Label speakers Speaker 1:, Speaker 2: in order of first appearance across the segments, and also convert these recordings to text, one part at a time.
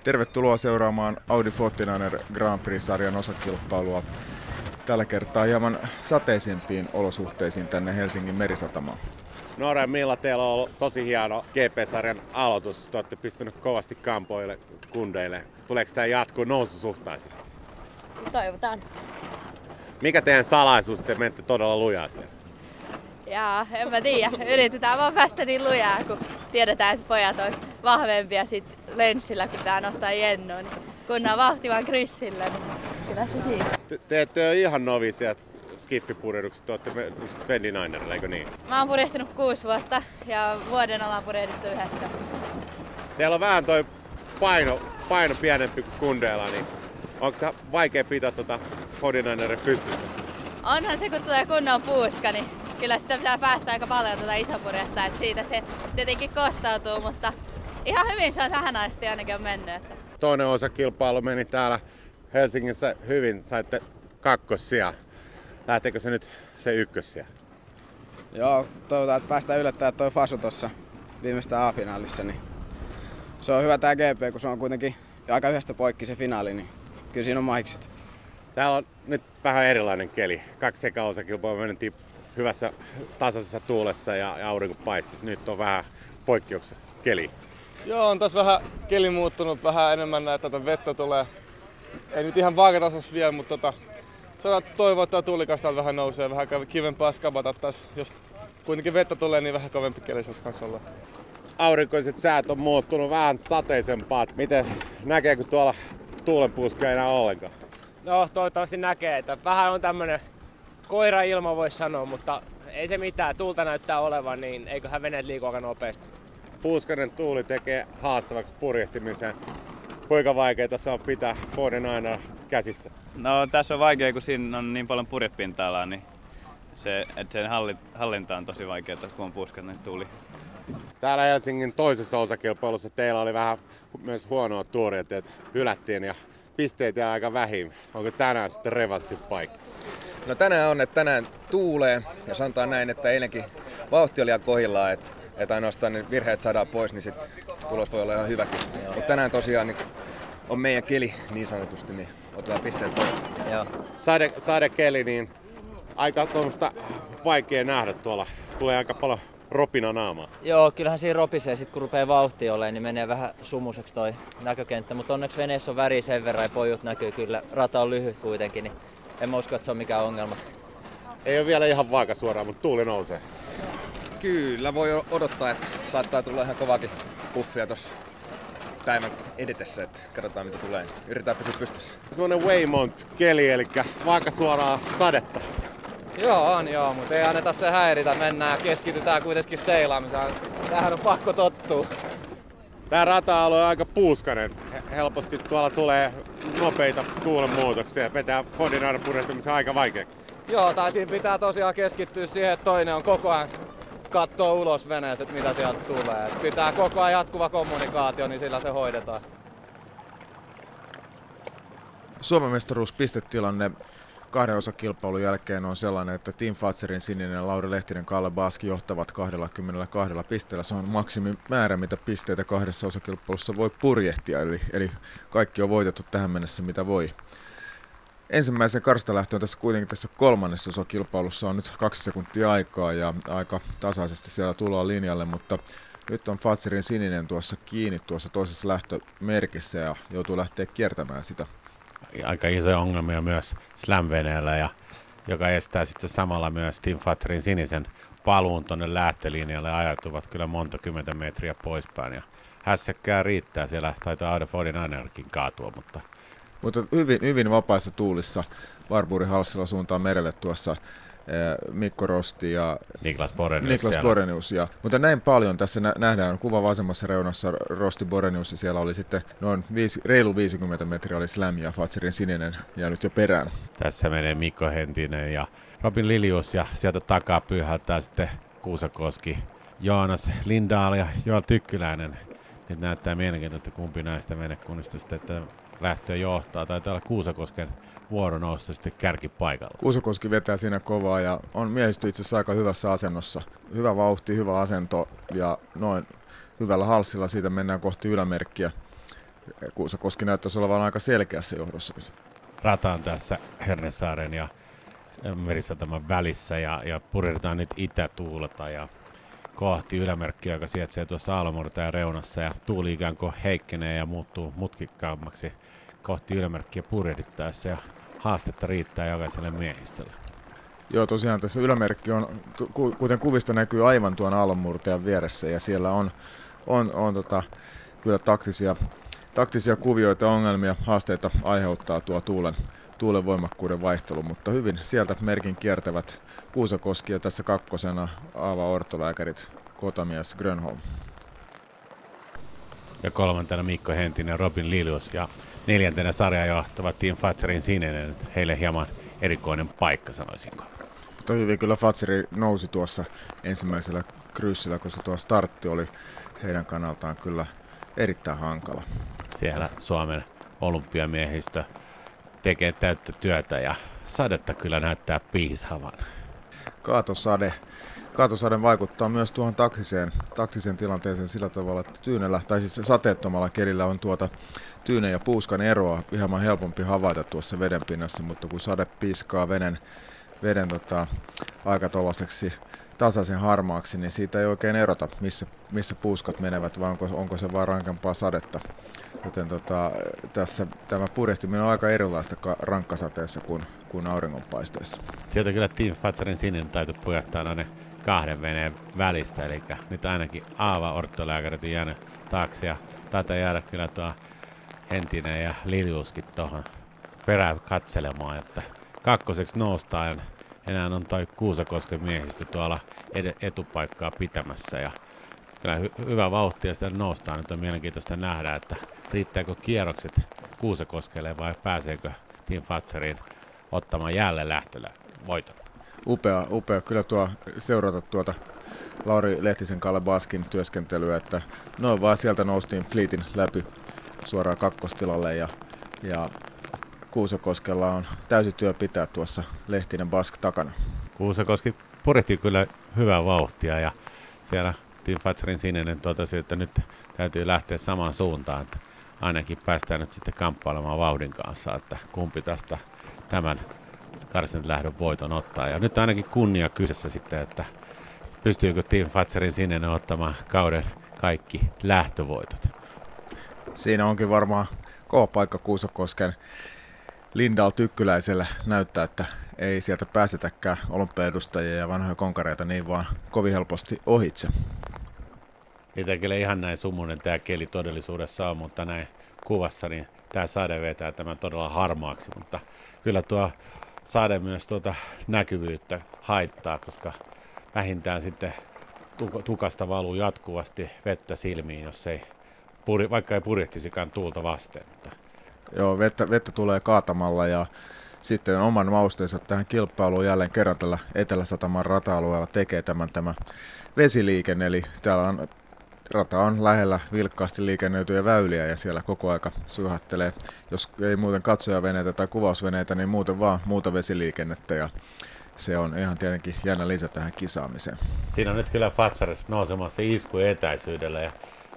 Speaker 1: Tervetuloa seuraamaan Audi 49 Grand Prix-sarjan osakilpailua. Tällä kertaa hieman sateisimpiin olosuhteisiin tänne Helsingin merisatamaan.
Speaker 2: Noora ja Milla, teillä on ollut tosi hieno GP-sarjan aloitus. Te olette pistänyt kovasti kampoille kundeille. Tuleeko tämä jatkuu noususuhtaisesti?
Speaker 3: Toivotaan.
Speaker 2: Mikä teidän salaisuus, te menette todella lujaa siellä?
Speaker 3: Jaa, en mä tiedä. Yritetään vaan päästä niin lujaa, kun tiedetään, että pojat on vahvempia sit lenssillä, kun tää nostaa jennoa. Niin kun on vauhti vaan kryssillä, niin kyllä se siinä.
Speaker 2: Te ette ole ihan novisia skiffipurjehdukset, te olette 29, eikö niin?
Speaker 3: Mä oon purjehtinut 6 vuotta ja vuoden ollaan purjehdittu yhdessä.
Speaker 2: Teillä on vähän toi paino pienempi kuin kundeilla, niin onko se vaikea pitää 49 pystyssä?
Speaker 3: Onhan se, kun tulee kunnon puuska, niin kyllä sitä pitää päästä aika paljon isopurjetta, että siitä se tietenkin kostautuu, mutta ihan hyvin se on tähän asti ainakin on mennyt. Että.
Speaker 2: Toinen osa kilpailu meni täällä Helsingissä hyvin, saitte kakkosia. Lähteekö se nyt se ykkössiä?
Speaker 4: Joo, toivotaan, että päästään yllättämään toi Fasu tuossa viimeistä A-finaalissa. Niin se on hyvä tää GP, kun se on kuitenkin aika yhdestä poikki se finaali, niin kyllä siinä on mahikset.
Speaker 2: Täällä on nyt vähän erilainen keli. 2 eka-osakilpailua mentiin hyvässä tasaisessa tuulessa ja aurinko paistisi. Nyt on vähän poikkeuksessa keli.
Speaker 5: Joo, on tässä vähän keli muuttunut, vähän enemmän näitä vettä tulee. Ei nyt ihan vaakatasossa vielä, mutta saadaan toivoa, että tuulikas täältä vähän nousee, vähän kivempaa skabata tässä. Jos kuitenkin vettä tulee, niin vähän kovempi keli saisi kanssa olla.
Speaker 2: Aurinkoiset säät on muuttunut vähän sateisempaa. Miten näkeekö tuolla tuulenpuuskia enää ollenkaan?
Speaker 6: No, toivottavasti näkee, että vähän on tämmönen koirailma voisi sanoa, mutta ei se mitään. Tuulta näyttää olevan, niin eiköhän veneet liiku aika nopeasti.
Speaker 2: Puuskainen tuuli tekee haastavaksi purjehtimiseen. Kuinka vaikeaa se on pitää 49 käsissä?
Speaker 7: No tässä on vaikea, kun siinä on niin paljon purjepinta-alaa, niin sen hallinta on tosi vaikeaa, kun on puuskainen tuuli.
Speaker 2: Täällä Helsingin toisessa osakilpailussa teillä oli vähän myös huonoa tuuria, että hylättiin ja pisteitä jää aika vähin. Onko tänään sitten revanssipaikka?
Speaker 8: No tänään on, että tänään tuulee ja sanotaan näin, että eilenkin vauhti oli ihan kohillaan, että ainoastaan ne virheet saadaan pois, niin sit tulos voi olla ihan hyväkin. Mutta tänään tosiaan niin on meidän keli niin sanotusti, niin otetaan pisteet pois.
Speaker 2: Sadekeli, niin aika tuommoista vaikea nähdä tuolla. Tulee aika paljon ropina naamaa.
Speaker 9: Joo, kyllähän siinä ropisee, sit kun rupeaa vauhtia olemaan, niin menee vähän sumuseksi toi näkökenttä. Mutta onneksi veneessä on väri sen verran ja pojut näkyy kyllä. Rata on lyhyt kuitenkin, niin en mä usko, että se on mikään ongelma.
Speaker 2: Ei ole vielä ihan vaaka suoraan, mutta tuuli nousee.
Speaker 8: Kyllä, voi odottaa, että saattaa tulla ihan kovakin puffia tuossa päivän edetessä, että katsotaan mitä tulee. Yritetään pysyä pystyssä.
Speaker 2: Semmoinen Waymont-keli, eli vaaka suoraa sadetta.
Speaker 10: Joo, mutta ei anneta se häiritä, mennään ja keskitytään kuitenkin seilaamiseen. Tähän on pakko tottua.
Speaker 2: Tää rata-alue on aika puuskainen. Helposti tuolla tulee nopeita tuulenmuutoksia. Vetää 49 purjehtimisen aika vaikeaksi.
Speaker 10: Joo, tai siinä pitää tosiaan keskittyä siihen, että toinen on koko ajan kattoo ulos veneestä, että mitä sieltä tulee. Et pitää koko ajan jatkuva kommunikaatio, niin sillä se hoidetaan.
Speaker 1: Suomen mestaruuspistettilanne 2 osakilpailun jälkeen on sellainen, että Team Fatserin Sininen, Lauri Lehtinen, Kalle Baski johtavat 22 pisteellä. Se on maksimimäärä, mitä pisteitä 2 osakilpailussa voi purjehtia, eli kaikki on voitettu tähän mennessä, mitä voi. Ensimmäisen karstalähtöön tässä kuitenkin tässä 3. osakilpailussa on nyt 2 sekuntia aikaa ja aika tasaisesti siellä tullaan linjalle, mutta nyt on Fatserin Sininen tuossa kiinni tuossa toisessa lähtömerkissä ja joutuu lähteä kiertämään sitä.
Speaker 2: Aika isoja ongelmia myös Slam-veneellä, joka estää sitten samalla myös Team Fatserin Sinisen paluun tuonne lähtölinjalle. Ajatuvat kyllä monta 10 metriä poispäin ja hässäkkää riittää. Siellä taitaa Audi 49 kaatua, mutta
Speaker 1: hyvin vapaissa tuulissa Warburgin Halssilla suuntaan merelle tuossa Mikko Rosti ja
Speaker 2: Niklas
Speaker 1: Borenius. Mutta näin paljon tässä nähdään, kuva vasemmassa reunassa Rosti Borenius ja siellä oli sitten noin reilu 50 metriä oli Slam ja Fatserin Sininen jäänyt jo perään.
Speaker 2: Tässä menee Mikko Hentinen ja Robin Lilius ja sieltä takaa pyyhältää sitten Kuusakoski, Joonas Lindahl ja Joel Tykkyläinen. Nyt näyttää mielenkiintoista kumpi näistä venekunnista sitten, että lähtöä johtaa. Taitaa olla Kuusakosken vuoro nousta sitten kärkipaikalla.
Speaker 1: Kuusakoski vetää siinä kovaa ja on miehistö itse asiassa aika hyvässä asennossa. Hyvä vauhti, hyvä asento ja noin hyvällä halssilla siitä mennään kohti ylämerkkiä. Kuusakoski näyttäisi olevan aika selkeässä johdossa nyt.
Speaker 2: Rata on tässä Hernesaaren ja Merisataman välissä ja purjehditaan nyt itätuulta ja kohti ylämerkkiä, joka sijaitsee tuossa aallonmurtajan reunassa ja tuuli ikään kuin heikkenee ja muuttuu mutkikkaammaksi kohti ylämerkkiä purjehdittaessa ja haastetta riittää jokaiselle miehistölle.
Speaker 1: Joo, tosiaan tässä ylämerkki on, kuten kuvista näkyy, aivan tuon aallonmurtajan vieressä ja siellä on kyllä taktisia kuvioita, ongelmia, haasteita aiheuttaa tuo tuulen voimakkuuden vaihtelu, mutta hyvin sieltä merkin kiertävät Kuusakoski ja tässä kakkosena AVA-ortolääkärit Kotamies Grönholm.
Speaker 2: Ja kolmantena Mikko Hentinen, Robin Lilius ja neljäntenä sarjaa johtava Team Fatserin Sininen. Heille hieman erikoinen paikka, sanoisinko.
Speaker 1: Mutta hyvin kyllä Fatseri nousi tuossa ensimmäisellä kryssillä, koska tuo startti oli heidän kannaltaan kyllä erittäin hankala. Siellä
Speaker 2: Suomen olympiamiehistö tekee täyttä työtä ja sadetta kyllä näyttää piisavan.
Speaker 1: Kaatosade vaikuttaa myös tuohon taktiseen tilanteeseen sillä tavalla, että tyynellä, tai siis sateettomalla kelillä on tuota tyynän ja puuskan eroa hieman helpompi havaita tuossa vedenpinnassa, mutta kun sade piskaa veden aika tuollaiseksi tasaisen harmaaksi, niin siitä ei oikein erota, missä puuskat menevät, vai onko se vaan rankempaa sadetta. Joten tässä tämä purjehtiminen on aika erilaista rankkasateessa kuin auringonpaisteessa.
Speaker 2: Sieltä kyllä Team Fatserin Sininen täytyy pujahtaa noin kahden veneen välistä, eli nyt ainakin AVA-ortolääkärit on jäänyt taakse ja taitaa jäädä kyllä tuo Hentinen ja Liliuskin tuohon perään katselemaan, että kakkoseksi noustaan. Enää on toi Kuusakosken miehistö tuolla etupaikkaa pitämässä ja kyllä hyvä vauhti ja sitä noustaan. Nyt on mielenkiintoista nähdä, että riittääkö kierrokset Kuusakoskelle vai pääseekö Team Fatseriin ottamaan jälleen lähtöllä voiton.
Speaker 1: Upea kyllä seurata tuota Lauri Lehtisen Kalle Baskin työskentelyä, että noin vaan sieltä noustiin Fleetin läpi suoraan kakkostilalle ja Kuusakoskella on täysi työ pitää tuossa Lehtinen Bask takana.
Speaker 2: Kuusakoski purjehtii kyllä hyvää vauhtia ja siellä Team Fatserin Sininen totesi, että nyt täytyy lähteä samaan suuntaan, että ainakin päästään nyt sitten kamppailemaan vauhdin kanssa, että kumpi tästä tämän karsintalähdön voiton ottaa. Ja nyt ainakin kunnia kyseessä sitten, että pystyykö Team Fatserin Sininen ottamaan kauden kaikki lähtövoitot.
Speaker 1: Siinä onkin varmaan kova paikka Kuusakosken Lindahl Tykkyläisellä näyttää, että ei sieltä päästetäkään olympiaedustajia ja vanhoja konkareita niin vaan kovin helposti ohitse.
Speaker 2: Niitä kyllä ihan näin sumunen tämä keli todellisuudessa on, mutta näin kuvassa niin tämä sade vetää tämän todella harmaaksi, mutta kyllä tuo sade myös näkyvyyttä haittaa, koska vähintään sitten tukasta valuu jatkuvasti vettä silmiin, jos ei, vaikka ei purjehtisikaan tuulta vasten.
Speaker 1: Joo, vettä tulee kaatamalla ja sitten oman mausteensa tähän kilpailuun jälleen kerran tällä Etelä-Sataman rata-alueella tekee tämä vesiliikenne, eli täällä rata on lähellä vilkkaasti liikennöityjä väyliä ja siellä koko aika suihattelee, jos ei muuten katsojaveneitä tai kuvausveneitä, niin muuten vaan muuta vesiliikennettä ja se on ihan tietenkin jännä lisä tähän kisaamiseen.
Speaker 2: Siinä on nyt kyllä Fatser nousemassa iskuetäisyydellä ja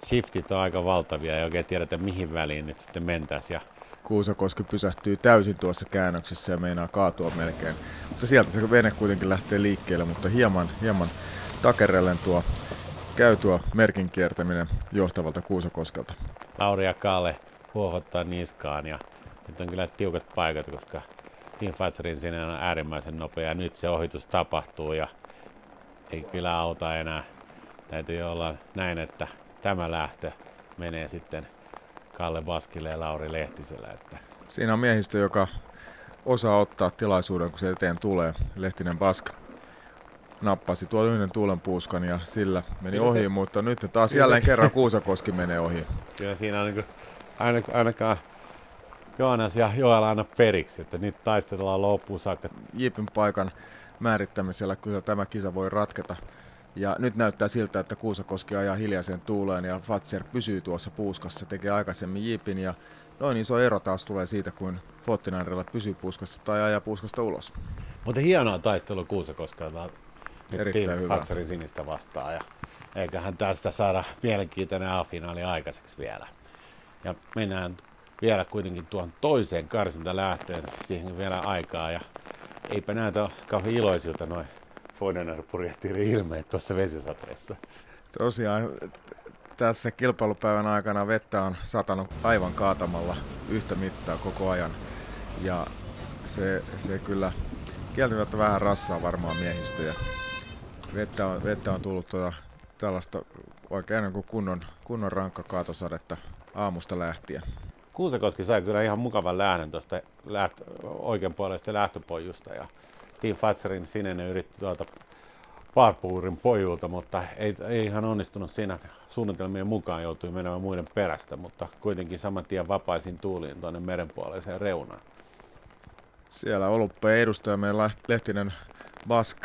Speaker 2: shiftit on aika valtavia ja oikein tiedetä mihin väliin nyt sitten mentäisiin.
Speaker 1: Kuusakoski pysähtyy täysin tuossa käännöksessä ja meinaa kaatua melkein. Mutta sieltä se vene kuitenkin lähtee liikkeelle, mutta hieman takerellen käy tuo merkin kiertäminen johtavalta Kuusakoskelta.
Speaker 2: Lauri ja Kalle huohottaa niskaan ja nyt on kyllä tiukat paikat, koska Team Fatserin Sininen on äärimmäisen nopea ja nyt se ohitus tapahtuu ja ei kyllä auta enää. Täytyy olla näin, että tämä lähtö menee sitten Kalle Baskille ja Lauri Lehtiselle.
Speaker 1: Siinä on miehistö, joka osaa ottaa tilaisuuden, kun se eteen tulee. Lehtinen Bask nappasi tuon yhden tuulenpuuskan ja sillä meni ohi, mutta nyt taas jälleen kerran Kuusakoski menee ohi.
Speaker 2: Kyllä siinä on ainakaan Joonas ja Joel aina periksi, että nyt taistellaan loppuun saakka.
Speaker 1: Jipin paikan määrittämisellä kyllä tämä kisa voi ratketa. Ja nyt näyttää siltä, että Kuusakoski ajaa hiljaiseen tuuleen ja Fatser pysyy tuossa puuskassa, tekee aikaisemmin jipin ja noin iso ero taas tulee siitä, kun Fottinaarilla pysyy puuskassa tai ajaa puuskasta ulos.
Speaker 2: Mutta hienoa taistelu Kuusakoskelta
Speaker 1: erittäin hyvä.
Speaker 2: Fatserin Sinistä vastaan ja eiköhän tästä saada mielenkiintoinen A-finaali aikaiseksi vielä. Ja mennään vielä kuitenkin tuon toiseen karsintalähtöön, siihen vielä aikaa. Ja eipä näytä kauhean iloisilta noin Fodenar-purjehtijoiden ilmeet tuossa vesisateessa.
Speaker 1: Tosiaan tässä kilpailupäivän aikana vettä on satanut aivan kaatamalla yhtä mittaa koko ajan. Ja se kyllä kieltämättä vähän rassaa varmaan miehistöjä. Vettä on tullut tällaista oikein kuin kunnon rankka kaatosadetta aamusta lähtien.
Speaker 2: Kuusakoski sai kyllä ihan mukavan lähdön tuosta oikeanpuoleisesta lähtöpojusta ja Team Fatserin sininen yritti tuolta Barpuurin pojulta, mutta ei ihan onnistunut siinä suunnitelmien mukaan, joutui menemään muiden perästä, mutta kuitenkin saman tien vapaisiin tuuliin tuonne merenpuoleiseen reunaan.
Speaker 1: Siellä Olympia edustaja meidän Lehtinen Bask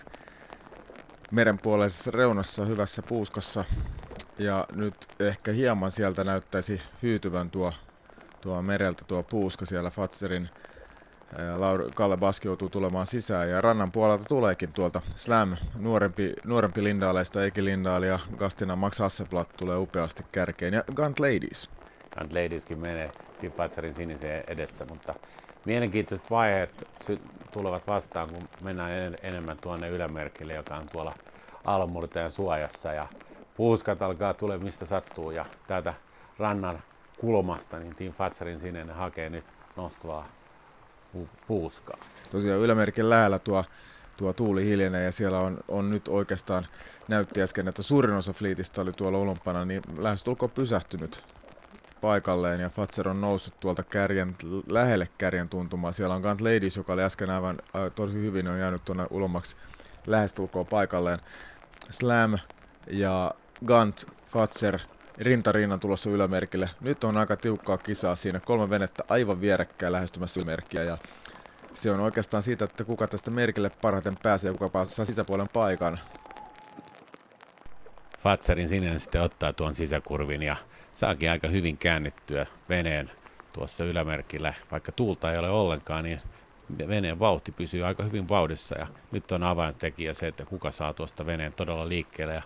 Speaker 1: merenpuoleisessa reunassa hyvässä puuskassa. Ja nyt ehkä hieman sieltä näyttäisi hyytyvän tuo mereltä tuo puuska siellä Fatserin. Kalle Bask joutuu tulemaan sisään ja rannan puolelta tuleekin tuolta Slam, nuorempi Lindaaleista Eki Lindaal ja Gastina Max Hasselblad tulee upeasti kärkeen ja Gant Ladies.
Speaker 2: Gant Ladieskin menee Team Fatserin siniseen edestä, mutta mielenkiintoiset vaiheet tulevat vastaan, kun mennään enemmän tuonne ylämerkille, joka on tuolla aallonmurtajan suojassa ja puuskat alkaa tulla mistä sattuu ja täältä rannan kulmasta niin Team Fatserin sininen hakee nyt nostuvaa puuskaa.
Speaker 1: Tosiaan ylämerkin lähellä tuo tuuli hiljenee ja siellä on nyt oikeastaan näytti äsken, että suurin osa fliitistä oli tuolla ulompana, niin lähestulkoon pysähtynyt paikalleen ja Fatser on noussut tuolta lähelle kärjen tuntumaa. Siellä on Gant Ladies, joka oli äsken aivan tosi hyvin, on jäänyt tuonne ulommaksi lähestulkoon paikalleen. Slam ja Gant, Fatser rintarinnan tulossa ylämerkille. Nyt on aika tiukkaa kisaa siinä. 3 venettä aivan vierekkäin lähestymässä ylämerkkiä ja se on oikeastaan siitä, että kuka tästä merkille parhaiten pääsee ja kuka saa sisäpuolen paikan.
Speaker 2: Fatserin sininen sitten ottaa tuon sisäkurvin ja saakin aika hyvin käännettyä veneen tuossa ylämerkillä. Vaikka tuulta ei ole ollenkaan, niin veneen vauhti pysyy aika hyvin vauhdissa ja nyt on avaintekijä se, että kuka saa tuosta veneen todella liikkeelle ja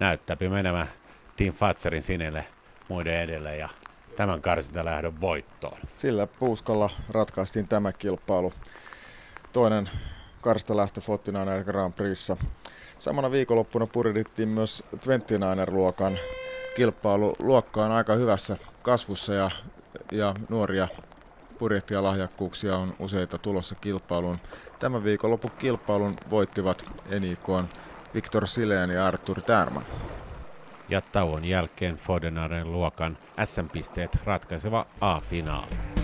Speaker 2: näyttääpi menemään Team Fatserin sinelle muiden edelle ja tämän karsintalähdön voittoon.
Speaker 1: Sillä puuskalla ratkaistiin tämä kilpailu. Toinen karsintalähtö Fottinainer Grand Prixissa. Samana viikonloppuna purjehdittiin myös 29-luokan kilpailu. Luokka on aika hyvässä kasvussa ja nuoria purjehtijalahjakkuuksia on useita tulossa kilpailuun. Tämän viikonlopun kilpailun voittivat NIK:n Viktor Silén ja Artur Tärman.
Speaker 2: Ja tauon jälkeen Fodenaren luokan SM-pisteet ratkaiseva A-finaali.